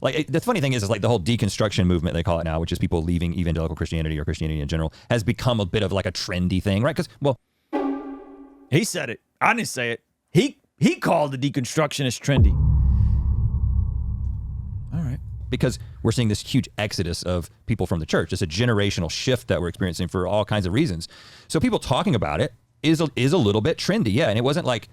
The funny thing is like the whole deconstruction movement, they call it now, which is people leaving evangelical Christianity or Christianity in general, has become a bit of like a trendy thing, right? Because, well, he said it. I didn't say it. He called the deconstructionist trendy. All right. Because we're seeing this huge exodus of people from the church. It's a generational shift that we're experiencing for all kinds of reasons. So people talking about it is a little bit trendy, yeah. And it wasn't like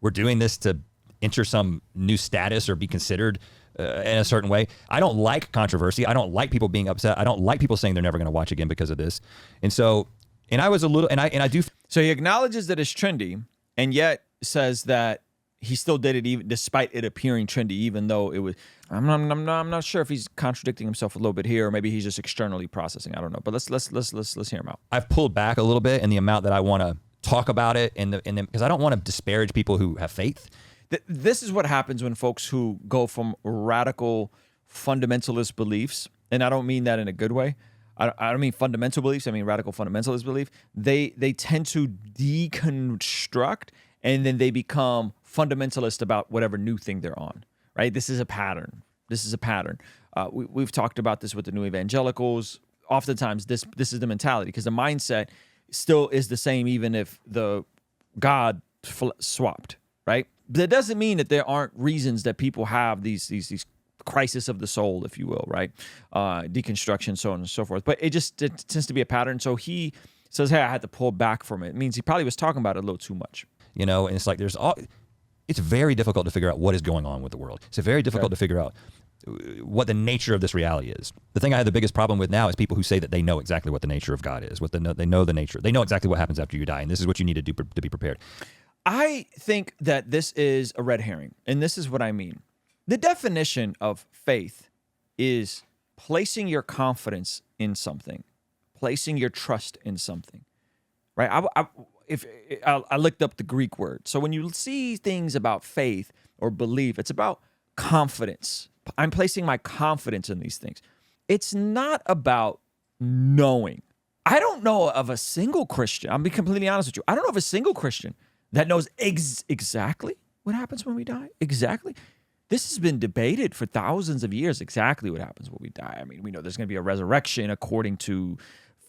we're doing this to enter some new status or be considered in a certain way. I don't like controversy. I don't like people being upset. I don't like people saying they're never going to watch again because of this. And so, and I was a little, and I do. So he acknowledges that it's trendy, and yet says that he still did it even despite it appearing trendy, even though it was. I'm not sure if he's contradicting himself a little bit here, or maybe he's just externally processing. I don't know, but let's hear him out. I've pulled back a little bit in the amount that I want to talk about it, and because I don't want to disparage people who have faith. This is what happens when folks who go from radical fundamentalist beliefs, and I don't mean that in a good way. I don't mean fundamental beliefs. I mean radical fundamentalist belief. They tend to deconstruct, and then they become fundamentalist about whatever new thing they're on. Right? This is a pattern. We've talked about this with the new evangelicals. Oftentimes, this is the mentality, because the mindset still is the same even if the God swapped. Right? That doesn't mean that there aren't reasons that people have these crisis of the soul, if you will, right? Deconstruction, so on and so forth. But it tends to be a pattern. So he says, hey, I had to pull back from it. It means he probably was talking about it a little too much. And it's like it's very difficult to figure out what is going on with the world. It's very difficult to figure out what the nature of this reality is. The thing I have the biggest problem with now is people who say that they know exactly what the nature of God is, they know the nature. They know exactly what happens after you die, and this is what you need to do to be prepared. I think that this is a red herring, and this is what I mean. The definition of faith is placing your confidence in something, placing your trust in something, right? I looked up the Greek word. So when you see things about faith or belief, it's about confidence. I'm placing my confidence in these things. It's not about knowing. I don't know of a single Christian. I'll be completely honest with you. I don't know of a single Christian that knows exactly what happens when we die. Exactly. This has been debated for thousands of years, exactly what happens when we die. I mean, we know there's going to be a resurrection according to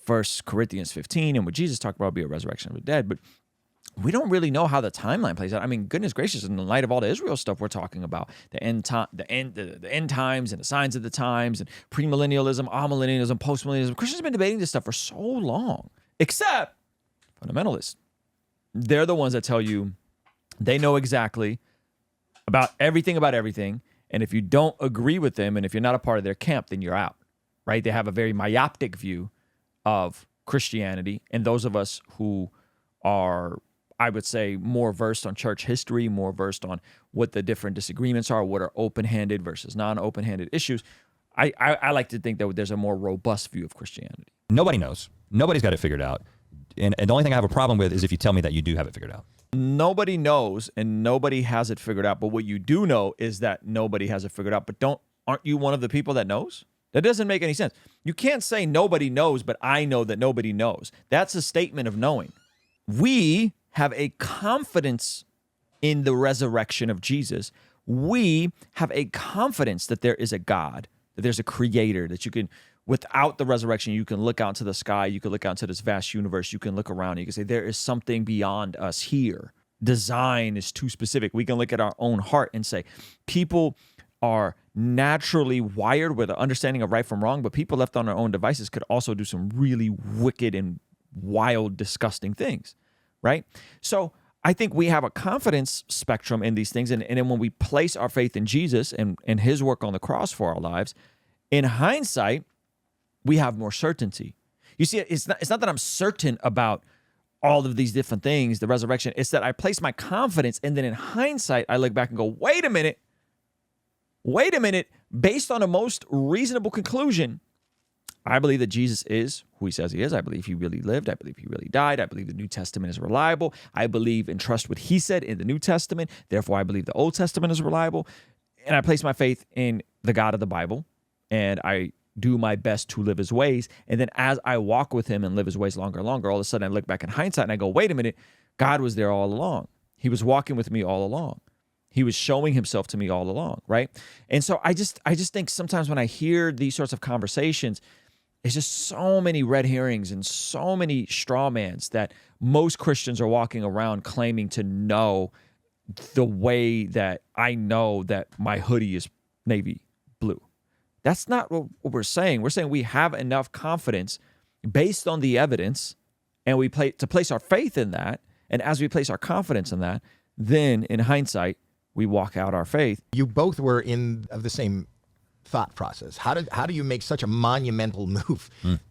1 Corinthians 15, and what Jesus talked about will be a resurrection of the dead, but we don't really know how the timeline plays out. I mean, goodness gracious, in the light of all the Israel stuff we're talking about, the end times and the signs of the times and premillennialism, amillennialism, postmillennialism, Christians have been debating this stuff for so long, except fundamentalists. They're the ones that tell you they know exactly about everything, and if you don't agree with them and if you're not a part of their camp, then you're out, right? They have a very myopic view of Christianity, and those of us who are, I would say, more versed on church history, more versed on what the different disagreements are, what are open-handed versus non-open-handed issues, I like to think that there's a more robust view of Christianity. Nobody knows. Nobody's got it figured out. And the only thing I have a problem with is if you tell me that you do have it figured out. Nobody knows, and nobody has it figured out. But what you do know is that nobody has it figured out. But aren't you one of the people that knows? That doesn't make any sense. You can't say nobody knows, but I know that nobody knows. That's a statement of knowing. We have a confidence in the resurrection of Jesus. We have a confidence that there is a God, that there's a creator, that you can, without the resurrection, you can look out into the sky, you can look out into this vast universe, you can look around, and you can say, there is something beyond us here. Design is too specific. We can look at our own heart and say, people are naturally wired with an understanding of right from wrong, but people left on their own devices could also do some really wicked and wild, disgusting things, right? So I think we have a confidence spectrum in these things, and then when we place our faith in Jesus and his work on the cross for our lives, in hindsight, we have more certainty. You see, it's not that I'm certain about all of these different things, the resurrection. It's that I place my confidence, and then in hindsight, I look back and go, wait a minute, based on the most reasonable conclusion, I believe that Jesus is who he says he is. I believe he really lived. I believe he really died. I believe the New Testament is reliable. I believe and trust what he said in the New Testament. Therefore, I believe the Old Testament is reliable. And I place my faith in the God of the Bible, and I do my best to live his ways. And then as I walk with him and live his ways longer and longer, all of a sudden I look back in hindsight and I go, wait a minute, God was there all along. He was walking with me all along. He was showing himself to me all along, right? And so I just think sometimes when I hear these sorts of conversations, it's just so many red herrings and so many straw mans that most Christians are walking around claiming to know the way that I know that my hoodie is navy blue. That's not what we're saying. We're saying we have enough confidence based on the evidence, and we place our faith in that. And as we place our confidence in that, then in hindsight, we walk out our faith. You both were of the same thought process. How do you make such a monumental move?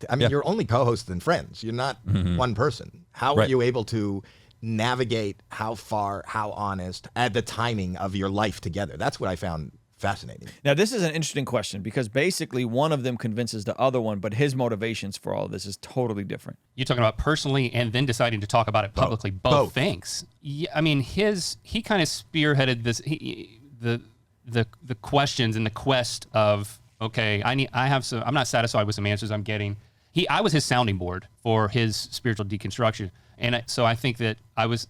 I mean, you're only co-hosts and friends. You're not one person. How were you able to navigate how far, how honest, at the timing of your life together? That's what I found fascinating. Now, this is an interesting question because basically one of them convinces the other one, but his motivations for all of this is totally different. You're talking about personally and then deciding to talk about it publicly. Both things. Yeah, I mean, he kind of spearheaded this. The questions and the quest of, okay, I'm not satisfied with some answers I'm getting. I was his sounding board for his spiritual deconstruction. And so I think that I was,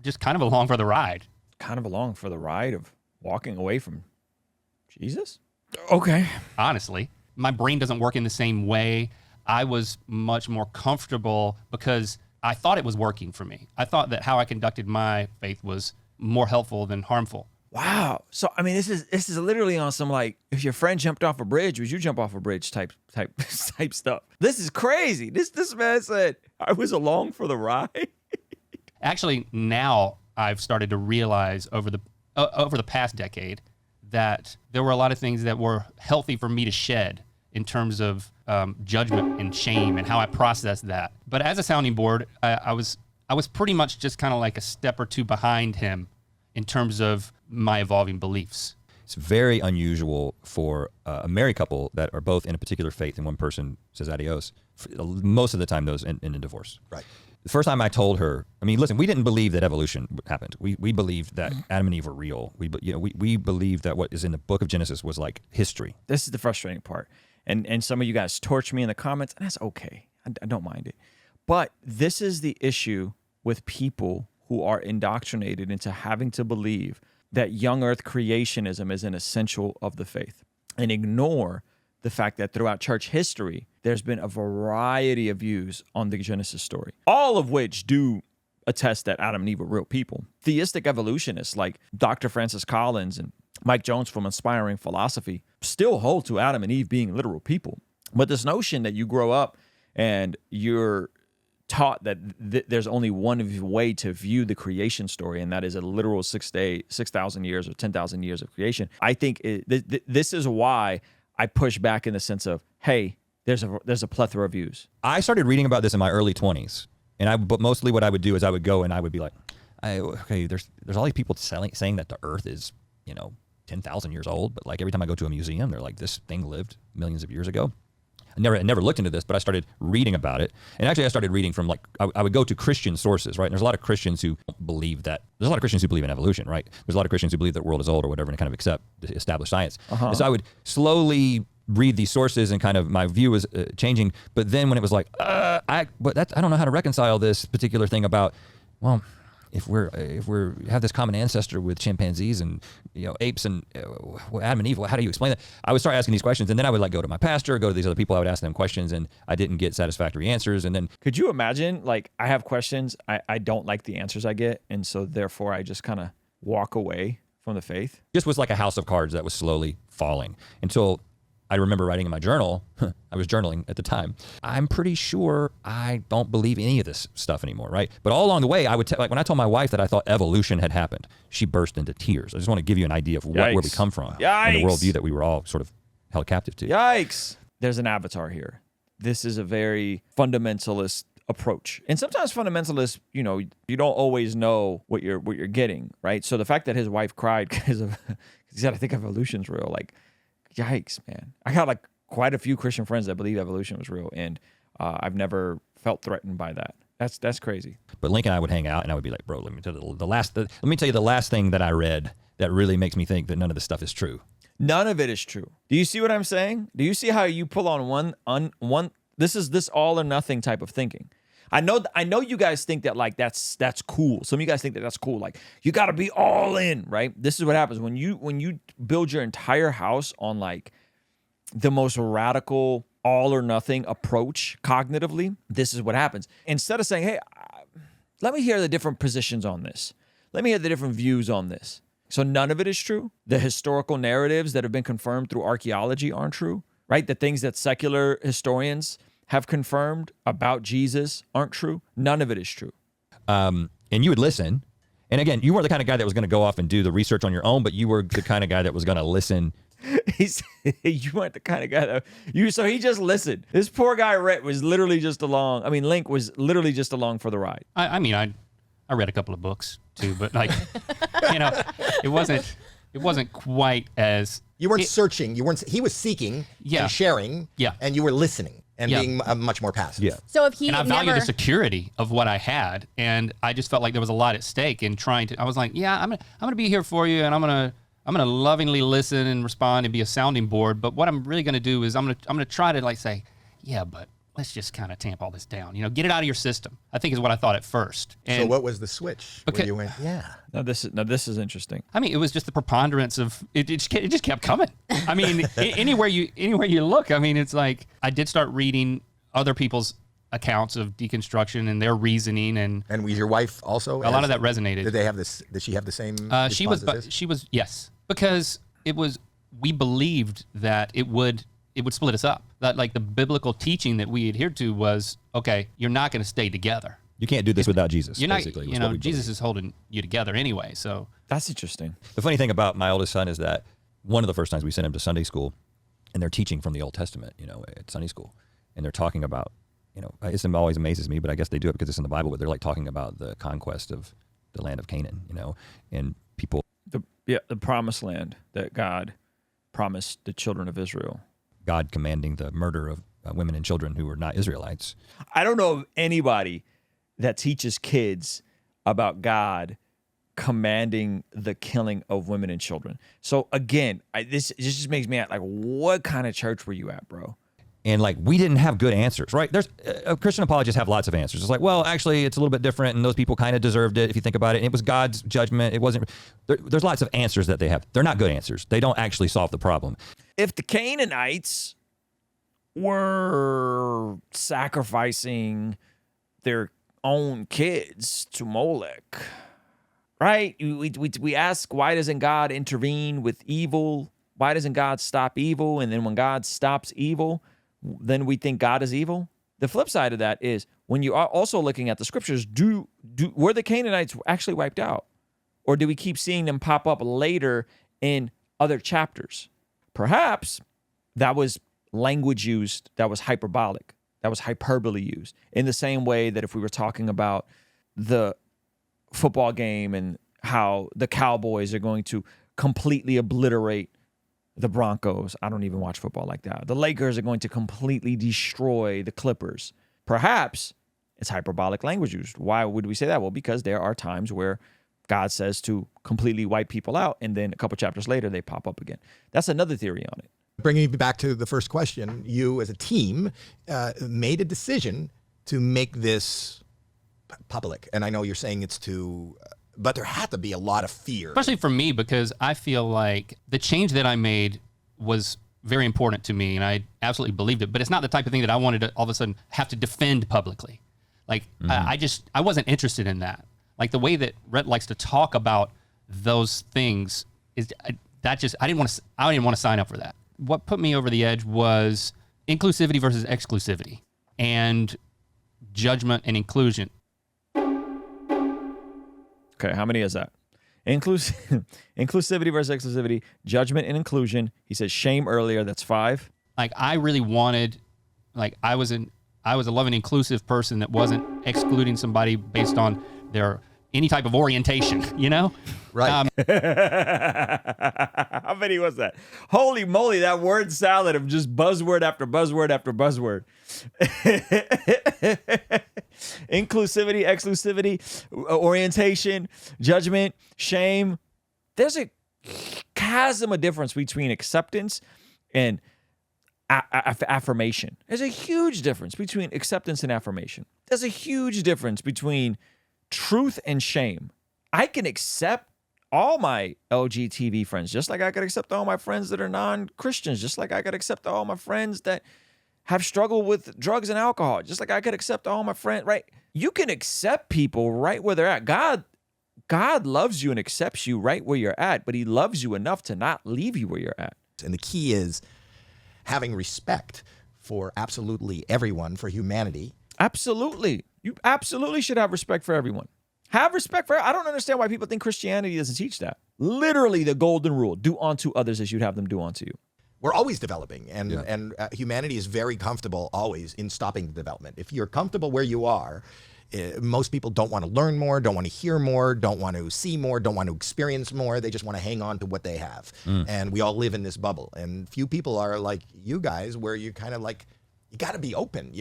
just kind of along for the ride. Kind of along for the ride of walking away from Jesus? Okay. Honestly, my brain doesn't work in the same way. I was much more comfortable because I thought it was working for me. I thought that how I conducted my faith was more helpful than harmful. Wow. So I mean, this is literally on some like, if your friend jumped off a bridge, would you jump off a bridge type stuff. This is crazy. This man said I was along for the ride. Actually, now I've started to realize over the past decade that there were a lot of things that were healthy for me to shed in terms of judgment and shame and how I processed that. But as a sounding board, I was pretty much just kind of like a step or two behind him in terms of my evolving beliefs. It's very unusual for a married couple that are both in a particular faith and one person says adios. Most of the time, those end in divorce. Right. The first time I told her, I mean, listen, we didn't believe that evolution happened. We believed that Adam and Eve were real. We believed that what is in the book of Genesis was like history. This is the frustrating part. And some of you guys torch me in the comments, and that's okay. I don't mind it. But this is the issue with people who are indoctrinated into having to believe that young earth creationism is an essential of the faith and ignore the fact that throughout church history, there's been a variety of views on the Genesis story, all of which do attest that Adam and Eve were real people. Theistic evolutionists like Dr. Francis Collins and Mike Jones from Inspiring Philosophy still hold to Adam and Eve being literal people. But this notion that you grow up and you're taught that there's only one way to view the creation story, and that is a literal 6,000 years or 10,000 years of creation. I think this is why I push back in the sense of, hey, there's a plethora of views. I started reading about this in my early 20s, but mostly what I would do is I would go and I would be like, okay, there's all these people saying that the Earth is 10,000 years old, but like every time I go to a museum, they're like, this thing lived millions of years ago. I never looked into this, but I started reading about it. And actually I started reading from I would go to Christian sources, right? And there's a lot of Christians who believe that, there's a lot of Christians who believe in evolution, right? There's a lot of Christians who believe that the world is old or whatever and kind of accept the established science. And so I would slowly read these sources and kind of my view was changing. But then when it was like, I don't know how to reconcile this particular thing about, well, if we have this common ancestor with chimpanzees and apes and Adam and Eve, how do you explain that? I would start asking these questions, and then I would go to my pastor, go to these other people. I would ask them questions, and I didn't get satisfactory answers. And then, could you imagine? I have questions, I don't like the answers I get, and so therefore I just kind of walk away from the faith. Just was like a house of cards that was slowly falling until I remember writing in my journal, I was journaling at the time, I'm pretty sure I don't believe any of this stuff anymore, right? But all along the way, I would when I told my wife that I thought evolution had happened, she burst into tears. I just want to give you an idea of where we come from and the worldview that we were all sort of held captive to. Yikes! There's an avatar here. This is a very fundamentalist approach. And sometimes fundamentalists, you don't always know what you're getting, right? So the fact that his wife cried because he said, I think evolution's real, yikes, man. I got quite a few Christian friends that believe evolution was real, and I've never felt threatened by that. That's crazy. But Link and I would hang out, and I would be like, bro, let me tell you the last thing that I read that really makes me think that none of this stuff is true. None of it is true. Do you see what I'm saying? Do you see how you pull on one this is this all or nothing type of thinking? I know you guys think that like that's cool. Some of you guys think that that's cool. Like you got to be all in, right? This is what happens when you build your entire house on like the most radical all or nothing approach cognitively. This is what happens. Instead of saying, "Hey, let me hear the different positions on this. Let me hear the different views on this." So none of it is true. The historical narratives that have been confirmed through archaeology aren't true, right? The things that secular historians have confirmed about Jesus aren't true. None of it is true. And you would listen. And again, you weren't the kind of guy that was going to go off and do the research on your own, but you were the kind of guy that was going to listen. You weren't the kind of guy that so he just listened. This poor guy Rhett was literally just along. I mean, Link was literally just along for the ride. I mean, I read a couple of books too, but like, you know, it wasn't quite as You weren't searching. You weren't. He was seeking Yeah. and sharing. Yeah. And you were listening and Yeah. being much more passive. Yeah. So if he and I never, value the security of what I had, and I just felt like there was a lot at stake in trying to. I was like, yeah, I'm gonna be here for you, and I'm gonna lovingly listen and respond and be a sounding board. But what I'm really gonna do is I'm gonna try to like say, yeah, but let's just kind of tamp all this down. You know, get it out of your system. I think is what I thought at first. And So what was the switch? Where Okay. you went, yeah. Now this is interesting. I mean, it was just the preponderance of it. It just kept coming. I mean, anywhere you look, I mean, it's like I did start reading other people's accounts of deconstruction and their reasoning, and And was your wife also? a lot of that resonated. Did they have this? Did she have the same? She was, response as this? she was, yes, because it was. We believed that it would split us up. That like the biblical teaching that we adhered to was, okay, you're not going to stay together. You can't do this without Jesus. You're not, basically, was you what know, we Jesus believed. is holding you together anyway. So That's interesting. The funny thing about my oldest son is that one of the first times we sent him to Sunday school, and they're teaching from the Old Testament, you know, at Sunday school, and they're talking about, you know, it always amazes me, but I guess they do it because it's in the Bible. But they're like talking about the conquest of the land of Canaan, you know, and people. The promised land that God promised the children of Israel. God commanding the murder of women and children who were not Israelites. I don't know of anybody that teaches kids about God commanding the killing of women and children. So again, this just makes me ask, like, what kind of church were you at, bro? And like, we didn't have good answers, right? There's Christian apologists have lots of answers. It's like, well, actually, it's a little bit different, and those people kind of deserved it if you think about it. And it was God's judgment. It wasn't. There's lots of answers that they have. They're not good answers. They don't actually solve the problem. If the Canaanites were sacrificing their own kids to Molech, right? We ask, why doesn't God intervene with evil? Why doesn't God stop evil? And then when God stops evil, then we think God is evil. The flip side of that is when you are also looking at the scriptures, were the Canaanites actually wiped out? Or do we keep seeing them pop up later in other chapters? Perhaps that was language used that was hyperbolic, that was hyperbole used, in the same way that if we were talking about the football game and how the Cowboys are going to completely obliterate the Broncos. I don't even watch football like that. The Lakers are going to completely destroy the Clippers. Perhaps it's hyperbolic language used. Why would we say that? Well, because there are times where God says to completely wipe people out, and then a couple chapters later, they pop up again. That's another theory on it. Bringing you back to the first question, you as a team made a decision to make this public. And I know you're saying it's to, but there had to be a lot of fear. especially for me, because I feel like the change that I made was very important to me, and I absolutely believed it. But it's not the type of thing that I wanted to all of a sudden have to defend publicly. Like I wasn't interested in that. Like the way that Rhett likes to talk about those things is I didn't want to sign up for that. What put me over the edge was inclusivity versus exclusivity, and judgment and inclusion. Okay, how many is that? Inclusivity versus exclusivity, judgment and inclusion. He said shame earlier. That's 5. Like I really wanted, like I was a loving, inclusive person that wasn't excluding somebody based on their any type of orientation, you know? Right. How many was that? Holy moly, that word salad of just buzzword after buzzword after buzzword. Inclusivity, exclusivity, orientation, judgment, shame. There's a chasm of difference between acceptance and affirmation. There's a huge difference between acceptance and affirmation. There's a huge difference between truth and shame. I can accept all my LGTB friends, just like I could accept all my friends that are non-Christians, just like I could accept all my friends that have struggled with drugs and alcohol, just like I could accept all my friends, right? You can accept people right where they're at. God loves you and accepts you right where you're at, but he loves you enough to not leave you where you're at. And the key is having respect for absolutely everyone, for humanity. Absolutely. You absolutely should have respect for everyone. Have respect for, I don't understand why people think Christianity doesn't teach that. Literally the golden rule, do unto others as you'd have them do unto you. We're always developing, and humanity is very comfortable always in stopping the development. If you're comfortable where you are, most people don't want to learn more, don't want to hear more, don't want to see more, don't want to experience more. They just want to hang on to what they have. And we all live in this bubble. And few people are like you guys, where you kind of like, you got to be open.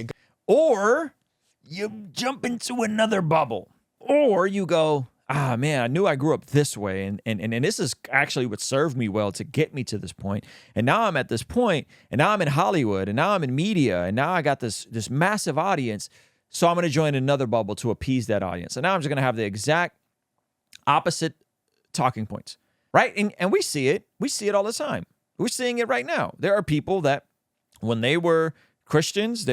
Or you jump into another bubble. Or you go, ah, man, I knew I grew up this way. And this is actually what served me well to get me to this point. And now I'm at this point, and now I'm in Hollywood, and now I'm in media, and now I got this massive audience. So I'm going to join another bubble to appease that audience. And now I'm just going to have the exact opposite talking points, right? And we see it. We see it all the time. We're seeing it right now. There are people that when they were Christians,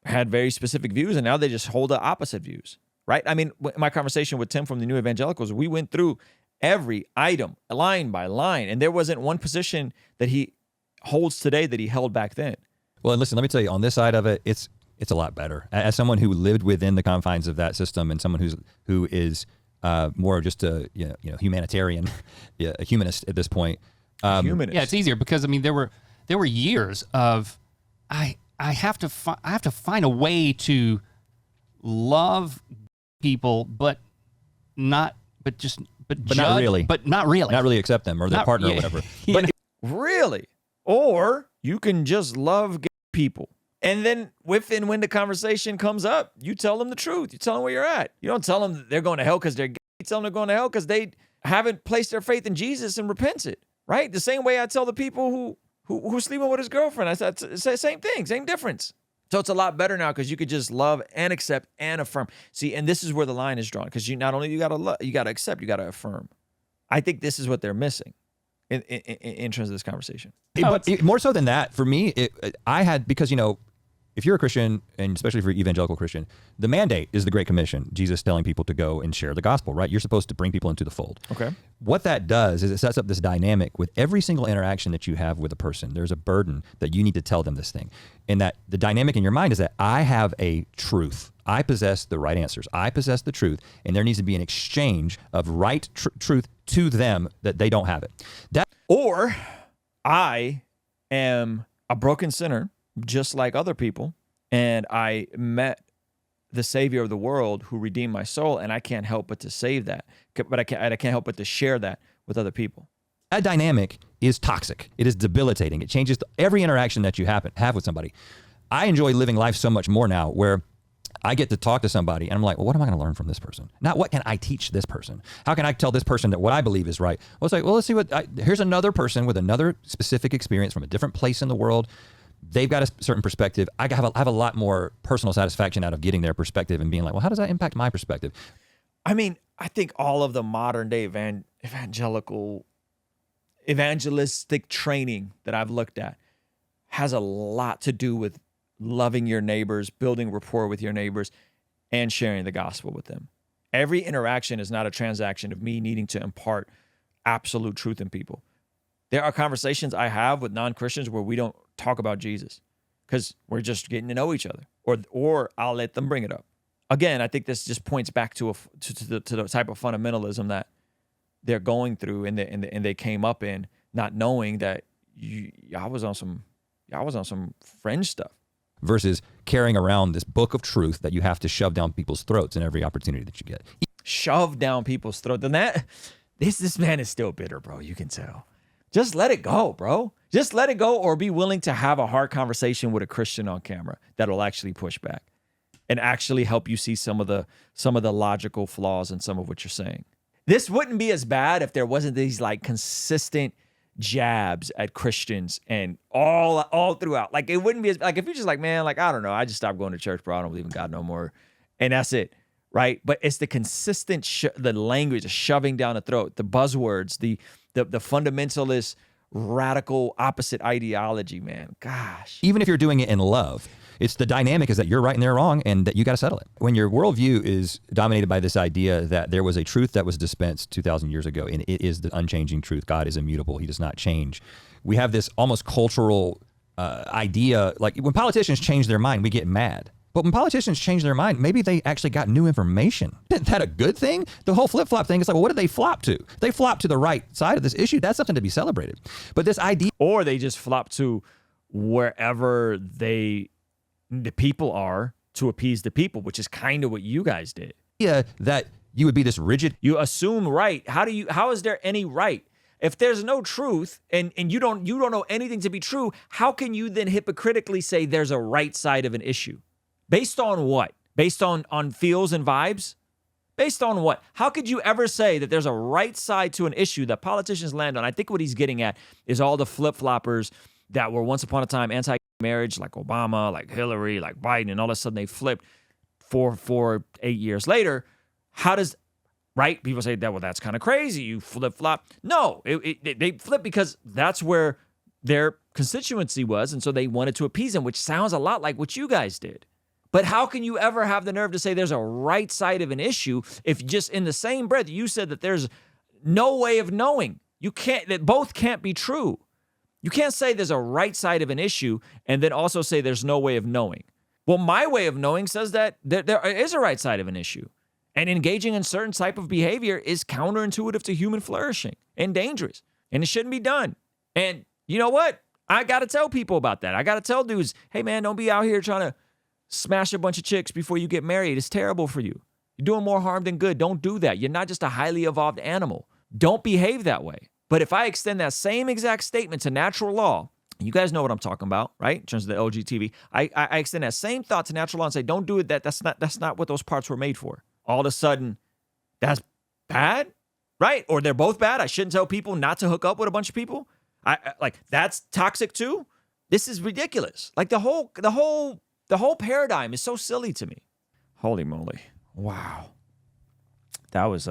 had very specific views, and now they just hold the opposite views, right? I mean, my conversation with Tim from the New Evangelicals, we went through every item line by line, and there wasn't one position that he holds today that he held back then. Well, and listen, let me tell you, on this side of it, it's a lot better. As someone who lived within the confines of that system, and someone who is more just a humanitarian, a humanist at this point. Humanist. Yeah, it's easier because I mean there were years of I have to find a way to love people, but judge, not really, but not really accept them or their partner or whatever. But really, or you can just love gay people. And then when the conversation comes up, you tell them the truth. You tell them where you're at. You don't tell them that they're going to hell because they're gay. You tell them they're going to hell because they haven't placed their faith in Jesus and repented, right? The same way I tell the people who's sleeping with his girlfriend. I said, same thing, same difference. So it's a lot better now because you could just love and accept and affirm. See, and this is where the line is drawn because you not only you got to love, you got to accept, you got to affirm. I think this is what they're missing in terms of this conversation. But more so than that, for me, because if you're a Christian, and especially if you're an evangelical Christian, the mandate is the Great Commission, Jesus telling people to go and share the gospel, right? You're supposed to bring people into the fold. Okay. What that does is it sets up this dynamic with every single interaction that you have with a person. There's a burden that you need to tell them this thing. And that the dynamic in your mind is that I have a truth. I possess the right answers. I possess the truth. And there needs to be an exchange of right truth to them that they don't have it. Or I am a broken sinner, just like other people, and I met the Savior of the world who redeemed my soul, and I can't help but to save that. But I can't help but to share that with other people. That dynamic is toxic. It is debilitating. It changes every interaction that you have with somebody. I enjoy living life so much more now where I get to talk to somebody and I'm like, well, what am I going to learn from this person? Not what can I teach this person? How can I tell this person that what I believe is right? Well, it's like, well, let's see here's another person with another specific experience from a different place in the world. They've got a certain perspective. I have a lot more personal satisfaction out of getting their perspective and being like, well, how does that impact my perspective? I mean, I think all of the modern day evangelistic training that I've looked at has a lot to do with loving your neighbors, building rapport with your neighbors, and sharing the gospel with them. Every interaction is not a transaction of me needing to impart absolute truth in people. There are conversations I have with non-Christians where we don't talk about Jesus because we're just getting to know each other, or I'll let them bring it up. Again, I think this just points back to the type of fundamentalism that they're going through and they came up in, not knowing that I was on some fringe stuff. Versus carrying around this book of truth that you have to shove down people's throats in every opportunity that you get. Shove down people's throats. Then this man is still bitter, bro. You can tell. Just let it go, bro. Just let it go, or be willing to have a hard conversation with a Christian on camera that'll actually push back and actually help you see some of the logical flaws in some of what you're saying. This wouldn't be as bad if there wasn't these like consistent jabs at Christians and all throughout. Like, it wouldn't be as, like, if you're just like, man, like, I don't know, I just stopped going to church, bro. I don't believe in God no more. And that's it, right? But it's the consistent, the language, the shoving down the throat, the buzzwords, the fundamentalist, radical opposite ideology, man. Gosh. Even if you're doing it in love, it's the dynamic is that you're right and they're wrong and that you got to settle it. When your worldview is dominated by this idea that there was a truth that was dispensed 2,000 years ago and it is the unchanging truth, God is immutable, he does not change. We have this almost cultural idea, like when politicians change their mind, we get mad. But when politicians change their mind, maybe they actually got new information. Isn't that a good thing? The whole flip-flop thing is like, well, what did they flop to? They flopped to the right side of this issue. That's something to be celebrated. But this idea... Or they just flop to wherever the people are to appease the people, which is kind of what you guys did. Yeah, that you would be this rigid... You assume right. How is there any right? If there's no truth and you don't know anything to be true, how can you then hypocritically say there's a right side of an issue? Based on what? Based on feels and vibes? Based on what? How could you ever say that there's a right side to an issue that politicians land on? I think what he's getting at is all the flip-floppers that were once upon a time anti-marriage, like Obama, like Hillary, like Biden, and all of a sudden they flipped 8 years later. How does, right? People say that, well, that's kind of crazy. You flip-flop. No, they flip because that's where their constituency was, and so they wanted to appease them, which sounds a lot like what you guys did. But how can you ever have the nerve to say there's a right side of an issue if just in the same breath you said that there's no way of knowing? You can't, that both can't be true. You can't say there's a right side of an issue and then also say there's no way of knowing. Well, my way of knowing says that there is a right side of an issue. And engaging in certain type of behavior is counterintuitive to human flourishing and dangerous. And it shouldn't be done. And you know what? I got to tell people about that. I got to tell dudes, hey, man, don't be out here trying to smash a bunch of chicks before you get married. It's terrible for you. You're doing more harm than good. Don't do that. You're not just a highly evolved animal. Don't behave that way. But if I extend that same exact statement to natural law, you guys know what I'm talking about, right? In terms of the LGTB, I extend that same thought to natural law and say, don't do it. That's not what those parts were made for. All of a sudden, that's bad, right? Or they're both bad. I shouldn't tell people not to hook up with a bunch of people. Like that's toxic too. This is ridiculous. Like the whole paradigm is so silly to me. Holy moly. Wow. That was,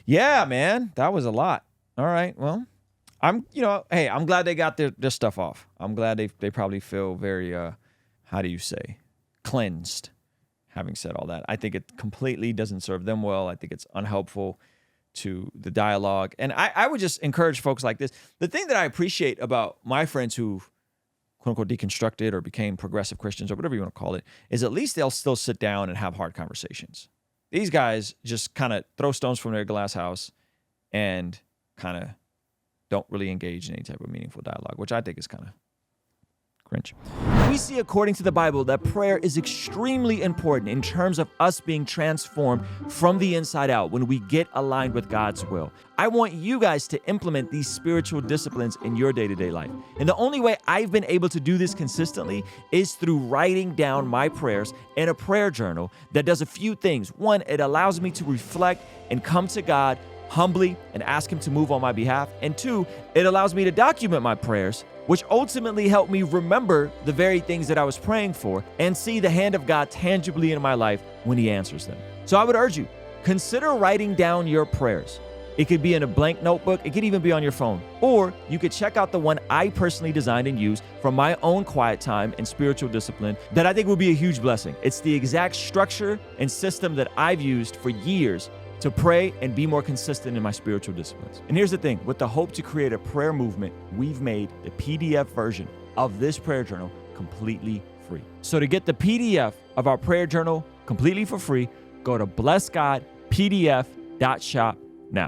yeah, man, that was a lot. All right. Well, I'm glad they got their stuff off. I'm glad they probably feel very, how do you say, cleansed, having said all that. I think it completely doesn't serve them well. I think it's unhelpful to the dialogue. And I would just encourage folks like this. The thing that I appreciate about my friends who quote unquote deconstructed or became progressive Christians or whatever you want to call it, is at least they'll still sit down and have hard conversations. These guys just kind of throw stones from their glass house and kind of don't really engage in any type of meaningful dialogue, which I think is kind of cringe. We see according to the Bible that prayer is extremely important in terms of us being transformed from the inside out when we get aligned with God's will. I want you guys to implement these spiritual disciplines in your day-to-day life. And the only way I've been able to do this consistently is through writing down my prayers in a prayer journal that does a few things. One, it allows me to reflect and come to God humbly and ask Him to move on my behalf. And two, it allows me to document my prayers, which ultimately helped me remember the very things that I was praying for and see the hand of God tangibly in my life when He answers them. So I would urge you, consider writing down your prayers. It could be in a blank notebook. It could even be on your phone. Or you could check out the one I personally designed and used from my own quiet time and spiritual discipline that I think will be a huge blessing. It's the exact structure and system that I've used for years to pray and be more consistent in my spiritual disciplines. And here's the thing, with the hope to create a prayer movement, we've made the PDF version of this prayer journal completely free. So to get the PDF of our prayer journal completely for free, go to blessgodpdf.shop now.